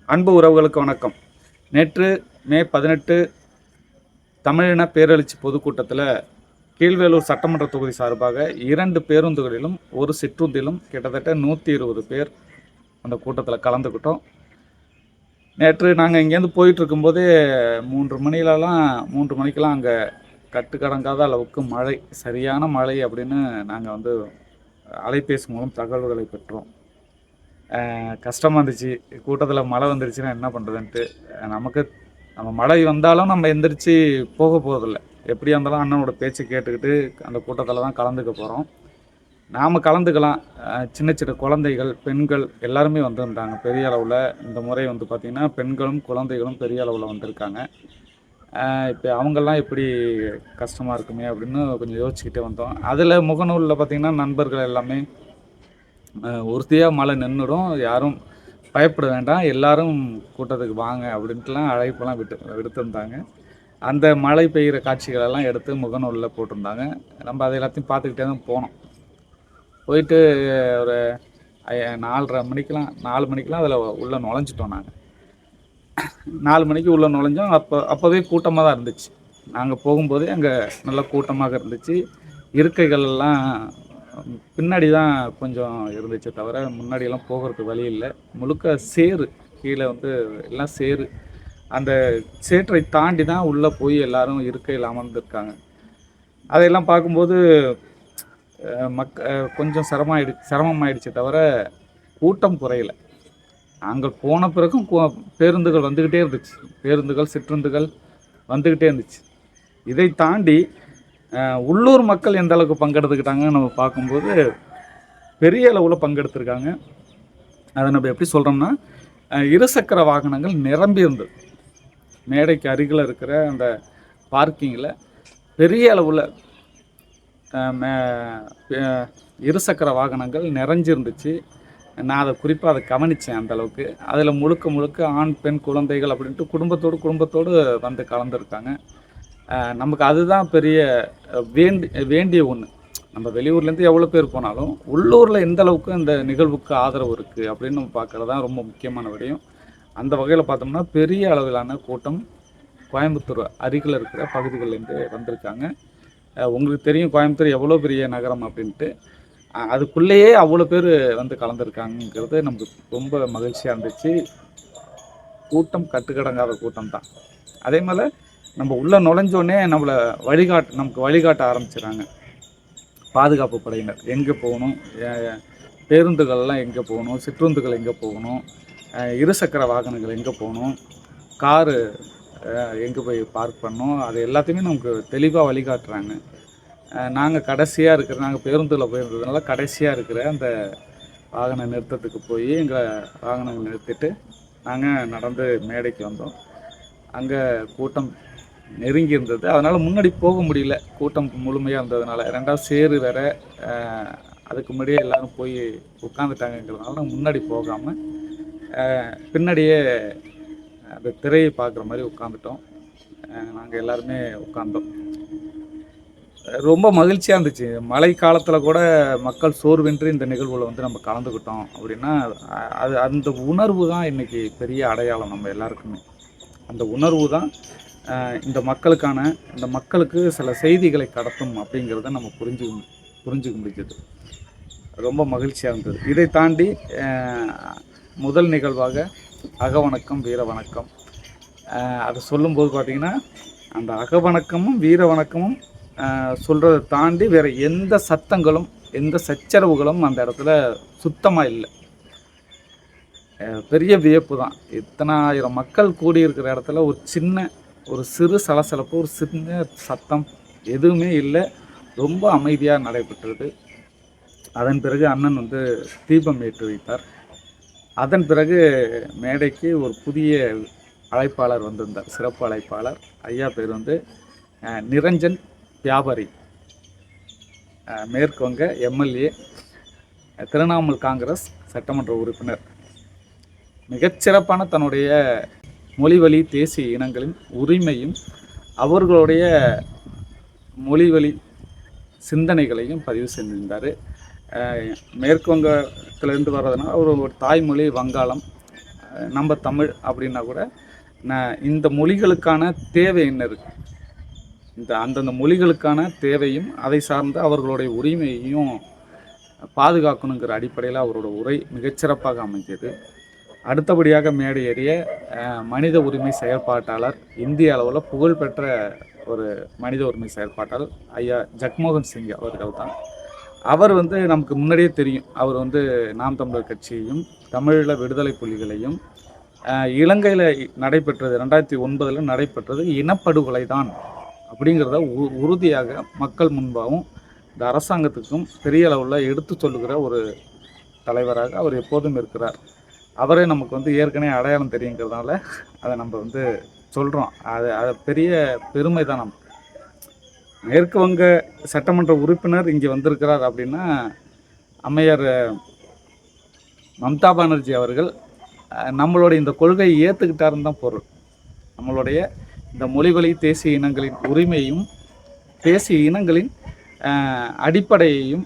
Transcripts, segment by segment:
அன்பு உறவுகளுக்கு வணக்கம். நேற்று மே 18 தமிழின பேரெழுச்சி பொதுக்கூட்டத்தில் கீழ்வேலூர் சட்டமன்ற தொகுதி சார்பாக 2 பேருந்துகளிலும் ஒரு சிற்றுந்திலும் கிட்டத்தட்ட 120 பேர் அந்த கூட்டத்தில் கலந்துக்கிட்டோம். நேற்று நாங்கள் இங்கேருந்து போயிட்டு இருக்கும்போதே 3 மணிக்கெலாம் அங்கே கட்டுக்கடங்காத அளவுக்கு மழை, சரியான மழை அப்படின்னு நாங்கள் அலைபேசி மூலம் தகவல்களை பெற்றோம். கஷ்டமாக இருந்துச்சு. கூட்டத்தில் மழை வந்துருச்சுன்னா என்ன பண்ணுறதுன்ட்டு. நம்ம மழை வந்தாலும் நம்ம எந்திரிச்சு போக போகிறதில்ல. எப்படியா இருந்தாலும் அண்ணனோட பேச்சு கேட்டுக்கிட்டு அந்த கூட்டத்தில் தான் கலந்துக்க போகிறோம். நாம் கலந்துக்கலாம். சின்ன சின்ன குழந்தைகள், பெண்கள் எல்லாருமே வந்திருந்தாங்க பெரிய அளவில். இந்த முறை பார்த்திங்கன்னா பெண்களும் குழந்தைகளும் பெரிய அளவில் வந்திருக்காங்க. இப்போ அவங்கெல்லாம் எப்படி கஷ்டமாக இருக்குமே அப்படின்னு கொஞ்சம் யோசிச்சுக்கிட்டே வந்தோம். அதில் முகநூலில் பார்த்திங்கன்னா நண்பர்கள் எல்லாமே உறுதியாக மழை நின்றுடும், யாரும் பயப்பட வேண்டாம், எல்லாரும் கூட்டத்துக்கு வாங்க அப்படின்ட்டுலாம் அழைப்பெல்லாம் விடுத்திருந்தாங்க. அந்த மழை பெய்கிற காட்சிகளெல்லாம் எடுத்து முகநூலில் போட்டிருந்தாங்க. நம்ம அதை எல்லாத்தையும் பார்த்துக்கிட்டே தான் போனோம். போயிட்டு ஒரு 4 மணிக்கெலாம் அதில் உள்ளே நுழைஞ்சிட்டோம். நாங்கள் 4 மணிக்கு உள்ளே நுழைஞ்சோம். அப்போவே கூட்டமாக தான் இருந்துச்சு. நாங்கள் போகும்போதே அங்கே நல்லா கூட்டமாக இருந்துச்சு. இருக்கைகள் எல்லாம் பின்னாடி தான் கொஞ்சம் இருந்துச்சு தவிர முன்னாடியெல்லாம் போகிறதுக்கு வழி இல்லை. முழுக்க சேறு, கீழே எல்லாம் சேறு. அந்த சேற்றை தாண்டி தான் உள்ளே போய் எல்லோரும் இருக்கையில் அமர்ந்துருக்காங்க. அதையெல்லாம் பார்க்கும்போது கொஞ்சம் சிரமமாயிடுச்சு தவிர கூட்டம் குறையலை. நாங்கள் போன பிறகும் பேருந்துகள் வந்துக்கிட்டே இருந்துச்சு. பேருந்துகள், சிற்றுந்துகள் வந்துக்கிட்டே இருந்துச்சு. இதை தாண்டி உள்ளூர் மக்கள் எந்த அளவுக்கு பங்கெடுத்துக்கிட்டாங்கன்னு நம்ம பார்க்கும்போது பெரிய அளவில் பங்கெடுத்துருக்காங்க. அதை நம்ம எப்படி சொல்கிறோம்னா, இருசக்கர வாகனங்கள் நிரம்பி இருந்தது. மேடைக்கு அருகில் இருக்கிற அந்த பார்க்கிங்கில் பெரிய அளவில் இருசக்கர வாகனங்கள் நிறைஞ்சிருந்துச்சு. நான் அதை குறிப்பாக கவனித்தேன். அந்தளவுக்கு அதில் முழுக்க ஆண், பெண், குழந்தைகள் அப்படின்ட்டு குடும்பத்தோடு வந்து கலந்துருக்காங்க. நமக்கு அதுதான் பெரிய வேண்டிய ஒன்று. நம்ம வெளியூர்லேருந்து எவ்வளோ பேர் போனாலும் உள்ளூரில் எந்த அளவுக்கு இந்த நிகழ்வுக்கு ஆதரவு இருக்குது அப்படின்னு நம்ம பார்க்குறது தான் ரொம்ப முக்கியமான விடயம். அந்த வகையில் பார்த்தோம்னா பெரிய அளவிலான கூட்டம் கோயம்புத்தூர் அருகில் இருக்கிற பகுதிகளிலேருந்து வந்திருக்காங்க. உங்களுக்கு தெரியும் கோயம்புத்தூர் எவ்வளோ பெரிய நகரம் அப்படின்ட்டு. அதுக்குள்ளேயே அவ்வளோ பேர் கலந்துருக்காங்கிறது நமக்கு ரொம்ப மகிழ்ச்சியாக இருந்துச்சு. கூட்டம் கட்டுக்கடங்காத கூட்டம் தான். அதே மாதிரி நம்ம உள்ளே நுழைஞ்சோடனே நமக்கு வழிகாட்ட ஆரம்பிச்சிடுறாங்க பாதுகாப்பு படையினர். எங்கே போகணும், பேருந்துகள்லாம் எங்கே போகணும், சிற்றுந்துகள் எங்கே போகணும், இருசக்கர வாகனங்கள் எங்கே போகணும், காரு எங்கே போய் பார்க் பண்ணணும், அது எல்லாத்தையுமே நமக்கு தெளிவாக வழிகாட்டுறாங்க. நாங்கள் பேருந்தில் போயிருந்ததுனால கடைசியாக இருக்கிற அந்த வாகன நிறுத்தத்துக்கு போய் எங்கள் வாகனங்கள் நிறுத்திட்டு நாங்கள் நடந்து மேடைக்கு வந்தோம். அங்கே கூட்டம் நெருங்கி இருந்தது. அதனால் முன்னாடி போக முடியல, கூட்டம் முழுமையாக இருந்ததுனால. 2வது சேரு வேறு. அதுக்கு முன்னாடியே எல்லோரும் போய் உட்காந்துட்டாங்கிறதுனால முன்னாடி போகாமல் பின்னாடியே அந்த திரையை பார்க்குற மாதிரி உட்காந்துட்டோம். நாங்கள் எல்லாருமே உட்காந்தோம். ரொம்ப மகிழ்ச்சியாக இருந்துச்சு. மழை காலத்தில் கூட மக்கள் சோர்வின்றி இந்த நிகழ்வில் நம்ம கலந்துக்கிட்டோம் அப்படின்னா அந்த உணர்வு தான் இன்றைக்கி பெரிய அடையாளம் நம்ம எல்லாருக்குமே. அந்த உணர்வு தான் இந்த மக்களுக்கு சில செய்திகளை கடத்தும் அப்படிங்கிறத நம்ம புரிஞ்சுக்க முடிஞ்சது. ரொம்ப மகிழ்ச்சியாக இருந்தது. இதை தாண்டி முதல் நிகழ்வாக அகவணக்கம், வீர வணக்கம் அதை சொல்லும்போது பார்த்திங்கன்னா அந்த அகவணக்கமும் வீர வணக்கமும் சொல்கிறத தாண்டி வேறு எந்த சத்தங்களும் எந்த சச்சரவுகளும் அந்த இடத்துல சுத்தமாக இல்லை. பெரிய வியப்பு தான். இத்தனை ஆயிரம் மக்கள் கூடியிருக்கிற இடத்துல ஒரு சிறு சலசலப்பு, ஒரு சின்ன சத்தம் எதுவுமே இல்லை. ரொம்ப அமைதியாக நடைபெற்றது. அதன் பிறகு அண்ணன் தீபம் ஏற்றி வைத்தார். அதன் பிறகு மேடைக்கு ஒரு புதிய அழைப்பாளர் வந்திருந்தார், சிறப்பு அழைப்பாளர். ஐயா பேர் நிரஞ்சன் வியாபாரி, மேற்கு வங்க எம்எல்ஏ, திரிணாமுல் காங்கிரஸ் சட்டமன்ற உறுப்பினர். மிகச்சிறப்பான தன்னுடைய மொழிவழி தேசிய இனங்களின் உரிமையும் அவர்களுடைய மொழிவழி சிந்தனைகளையும் பதிவு செஞ்சிருந்தார். மேற்கு வங்கத்திலேருந்து வர்றதுனால ஒரு தாய்மொழி வங்காளம். நம்ம தமிழ் அப்படின்னா கூட இந்த மொழிகளுக்கான தேவை என்ன இருக்குது, அந்தந்த மொழிகளுக்கான தேவையும் அதை சார்ந்த அவர்களுடைய உரிமையையும் பாதுகாக்கணுங்கிற அடிப்படையில் அவரோட உரை மிகச்சிறப்பாக அமைஞ்சது. அடுத்தபடியாக மேடை ஏறிய மனித உரிமை செயற்பாட்டாளர், இந்திய அளவில் புகழ்பெற்ற ஒரு மனித உரிமை செயற்பாட்டாளர் ஐயா ஜக்மோகன் சிங் அவர்கள் தான். அவர் நமக்கு முன்னாடியே தெரியும், அவர் நாம் தமிழர் கட்சியையும் தமிழீழ விடுதலை புலிகளையும் இலங்கையில் நடைபெற்றது 2009 நடைபெற்றது இனப்படுகொலை தான் அப்படிங்கிறத உறுதியாக மக்கள் முன்பாகவும் இந்த அரசாங்கத்துக்கும் பெரிய அளவில் எடுத்து சொல்லுகிற ஒரு தலைவராக அவர் எப்போதும் இருக்கிறார். அவரே நமக்கு ஏற்கனவே அடையாளம் தெரியுங்கிறதுனால அதை நம்ம சொல்கிறோம். அது பெரிய பெருமை தான். நம்ம மேற்கு வங்க சட்டமன்ற உறுப்பினர் இங்கே வந்திருக்கிறார் அப்படின்னா அம்மையார் மம்தா பானர்ஜி அவர்கள் நம்மளுடைய இந்த கொள்கையை ஏற்றுக்கிட்டாருன்னு தான் பொருள். நம்மளுடைய இந்த மொழிவழி தேசிய இனங்களின் உரிமையும் தேசிய இனங்களின் அடிப்படையையும்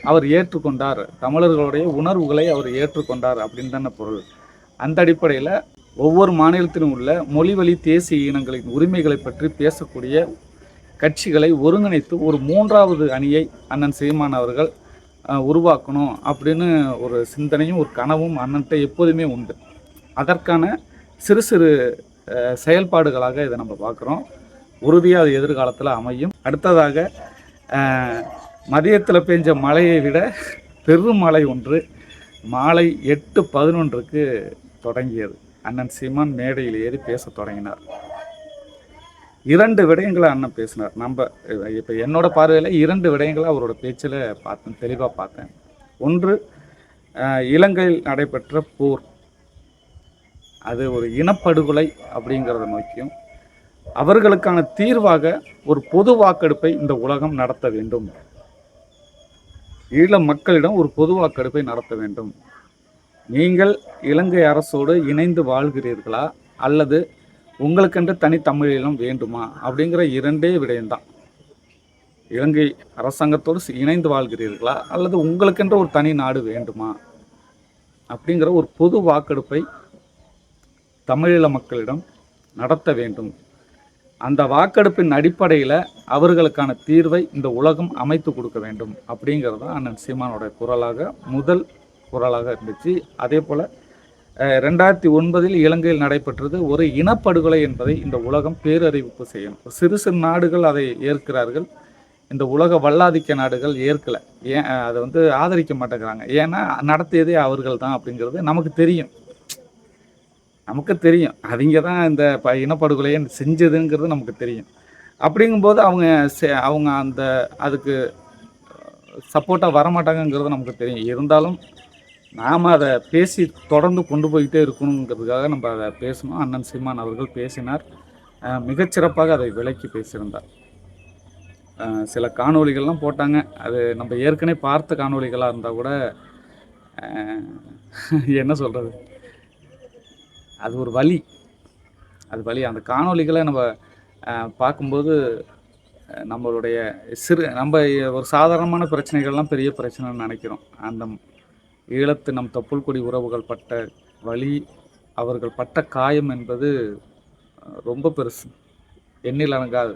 அவர் ஏற்றுக்கொண்டார், தமிழர்களுடைய உணர்வுகளை அவர் ஏற்றுக்கொண்டார் அப்படின்னு தானே பொருள். அந்த அடிப்படையில் ஒவ்வொரு மாநிலத்திலும் உள்ள மொழிவழி தேசிய இனங்களின் உரிமைகளை பற்றி பேசக்கூடிய கட்சிகளை ஒருங்கிணைத்து ஒரு 3வது அணியை அண்ணன் சீமான் அவர்கள் உருவாக்கணும் அப்படின்னு ஒரு சிந்தனையும் ஒரு கனவும் அண்ணன்ட்ட எப்போதுமே உண்டு. அதற்கான சிறு சிறு செயல்பாடுகளாக இதை நம்ம பார்க்குறோம். உறுதியாக அது எதிர்காலத்தில் அமையும். அடுத்ததாக மதியத்தில் பெஞ்ச மழையை விட பெருமழை ஒன்று மாலை 8:11 தொடங்கியது. அண்ணன் சீமான் மேடையில் ஏறி பேச தொடங்கினார். 2 விடயங்களை அண்ணன் பேசினார். இப்போ என்னோட பார்வையில் 2 விடயங்களை அவரோட பேச்சில் பார்த்தேன், தெளிவாக பார்த்தேன். ஒன்று, இலங்கையில் நடைபெற்ற போர் அது ஒரு இனப்படுகொலை அப்படிங்கிறத நோக்கியும் அவர்களுக்கான தீர்வாக ஒரு பொது வாக்கெடுப்பை இந்த உலகம் நடத்த வேண்டும், ஈழ மக்களிடம் ஒரு பொது வாக்கெடுப்பை நடத்த வேண்டும். நீங்கள் இலங்கை அரசோடு இணைந்து வாழ்கிறீர்களா அல்லது உங்களுக்கென்று தனித்தமிழீழம் வேண்டுமா அப்படிங்கிற 2 விடயம்தான். இலங்கை அரசாங்கத்தோடு இணைந்து வாழ்கிறீர்களா அல்லது உங்களுக்கென்று ஒரு தனி நாடு வேண்டுமா அப்படிங்கிற ஒரு பொது வாக்கெடுப்பை தமிழீழ மக்களிடம் நடத்த வேண்டும். அந்த வாக்கெடுப்பின் அடிப்படையில் அவர்களுக்கான தீர்வை இந்த உலகம் அமைத்து கொடுக்க வேண்டும் அப்படிங்கிறது தான் அண்ணன் சீமானோட குரலாக முதல் குரலாக இருந்துச்சு. அதே போல் 2009 இலங்கையில் நடைபெற்றது ஒரு இனப்படுகொலை என்பதை இந்த உலகம் பேரறிவிப்பு செய்யணும். சிறு சிறு நாடுகள் அதை ஏற்கிறார்கள், இந்த உலக வல்லாதிக்க நாடுகள் ஏற்கலை. ஏன் அதை ஆதரிக்க மாட்டேங்கிறாங்க? ஏன்னா நடத்தியதே அவர்கள் தான் அப்படிங்கிறது நமக்கு தெரியும். அவங்க தான் இந்த இனப்படுகொலையை செஞ்சதுங்கிறது நமக்கு தெரியும். அப்படிங்கும்போது அவங்க அதுக்கு சப்போர்ட்டாக வரமாட்டாங்கங்கிறது நமக்கு தெரியும். இருந்தாலும் நாம் அதை பேசி தொடர்ந்து கொண்டு போய்கிட்டே இருக்கணுங்கிறதுக்காக நம்ம அதை பேசணும். அண்ணன் சீமான் அவர்கள் பேசினார், மிகச்சிறப்பாக அதை விளக்கி பேசியிருந்தார். சில காணொலிகள்லாம் போட்டாங்க, அது நம்ம ஏற்கனவே பார்த்த காணொலிகளாக இருந்தால் கூட என்ன சொல்கிறது, அது ஒரு வலி. அந்த காணொலிகளை நம்ம பார்க்கும்போது நம்மளுடைய நம்ம ஒரு சாதாரணமான பிரச்சனைகள்லாம் பெரிய பிரச்சனைன்னு நினைக்கிறோம். அந்த ஈழத்து நம் தொப்புள் கொடி உறவுகள் பட்ட வலி, அவர்கள் பட்ட காயம் என்பது ரொம்ப பெருசு, எண்ணில் அடங்காது.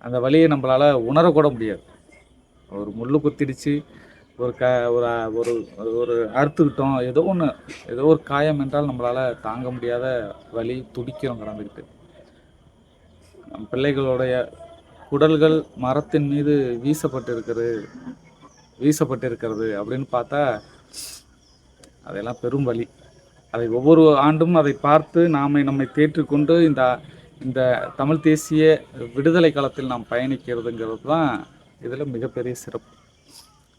அந்த வலியை நம்மளால் உணரக்கூட முடியாது. ஒரு முள்ளு குத்திடுச்சு, ஒரு ஒரு அறுத்துக்கிட்டோம், ஏதோ ஒரு காயம் என்றால் நம்மளால் தாங்க முடியாத வலி, துடிக்கிறோம் கடந்துக்கிட்டு. நம் பிள்ளைகளுடைய குடல்கள் மரத்தின் மீது வீசப்பட்டிருக்கிறது அப்படின்னு பார்த்தா அதெல்லாம் பெரும் வலி. அதை ஒவ்வொரு ஆண்டும் அதை பார்த்து நம்மை தேற்றிக்கொண்டு இந்த தமிழ் தேசிய விடுதலை காலத்தில் நாம் பயணிக்கிறதுங்கிறது தான் இதில் மிகப்பெரிய சிறப்பு.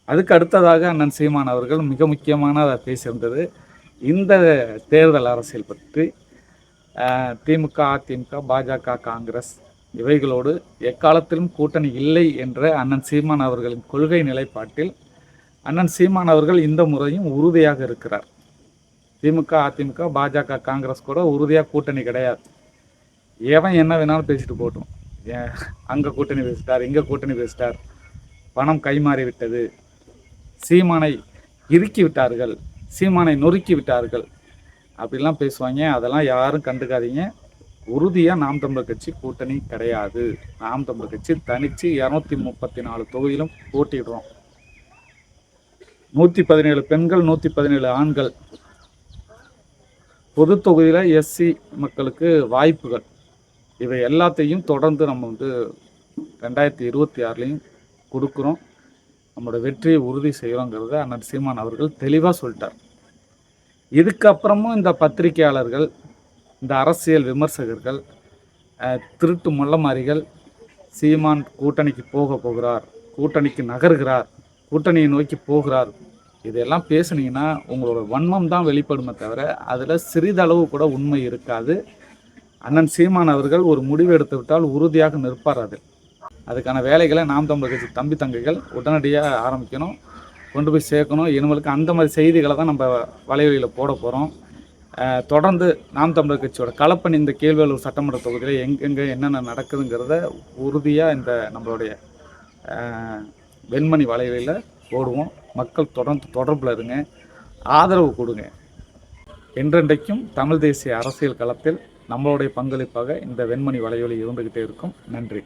அதுக்கு அடுத்ததாக அண்ணன் சீமான் அவர்கள் மிக முக்கியமான பேசியிருந்தது இந்த தேர்தல் அரசியல் பற்றி. திமுக, அதிமுக, பாஜக, காங்கிரஸ் இவைகளோடு எக்காலத்திலும் கூட்டணி இல்லை என்ற அண்ணன் சீமான் அவர்களின் கொள்கை நிலைப்பாட்டில் அண்ணன் சீமான் அவர்கள் இந்த முறையும் உறுதியாக இருக்கிறார். திமுக, அதிமுக, பாஜக, காங்கிரஸ் கூட உறுதியாக கூட்டணி கிடையாது. ஏவன் என்ன வேணாலும் பேசிட்டு போட்டோம். அங்கே கூட்டணி பேசிட்டார், இங்கே கூட்டணி பேசிட்டார், பணம் கைமாறி விட்டது, சீமானை இறுக்கி விட்டார்கள், சீமானை நொறுக்கி விட்டார்கள், அப்படிலாம் பேசுவாங்க. அதெல்லாம் யாரும் கண்டுக்காதீங்க. உறுதியாக நாம் தமிழர் கட்சி கூட்டணி கிடையாது. நாம் தமிழர் கட்சி தனித்து 234 தொகுதியிலும் போட்டிடுறோம். 117 பெண்கள், 117 ஆண்கள். பொது தொகுதியில் எஸ்சி மக்களுக்கு வாய்ப்புகள், இவை எல்லாத்தையும் தொடர்ந்து நம்ம 2026லையும் கொடுக்குறோம். நம்மளோட வெற்றியை உறுதி செய்கிறோங்கிறத அண்ணன் சீமான் அவர்கள் தெளிவாக சொல்லிட்டார். இதுக்கப்புறமும் இந்த பத்திரிகையாளர்கள், இந்த அரசியல் விமர்சகர்கள், திருட்டு மொள்ளமாரிகள் சீமான் கூட்டணிக்கு போகிறார், கூட்டணிக்கு நகர்கிறார், கூட்டணியை நோக்கி போகிறார், இதெல்லாம் பேசுனீங்கன்னா உங்களோட வன்மம் தான் வெளிப்படுமே தவிர அதில் சிறிதளவு கூட உண்மை இருக்காது. அண்ணன் சீமான் அவர்கள் ஒரு முடிவு எடுத்து விட்டால் உறுதியாக நிற்பார். அதுக்கான வேலைகளை நாம் தமிழர் கட்சி தம்பி தங்கைகள் உடனடியாக ஆரம்பிக்கணும், கொண்டு போய் சேர்க்கணும். இனிமேலுக்கு அந்த மாதிரி செய்திகளை தான் நம்ம வலைவலியில் போட போகிறோம். தொடர்ந்து நாம் தமிழர் கட்சியோட கலப்பணி இந்த கேள்வியலூர் சட்டமன்ற தொகுதியில் எங்கெங்கே என்னென்ன நடக்குதுங்கிறத உறுதியாக இந்த நம்மளுடைய வெண்மணி வலைவலியில் போடுவோம். மக்கள் தொடர்ந்து தொடர்பில் இருங்க, ஆதரவு கொடுங்க. என்றென்றைக்கும் தமிழ் தேசிய அரசியல் களத்தில் நம்மளுடைய பங்களிப்பாக இந்த வெண்மணி வலைவலி இருந்துக்கிட்டே இருக்கும். நன்றி.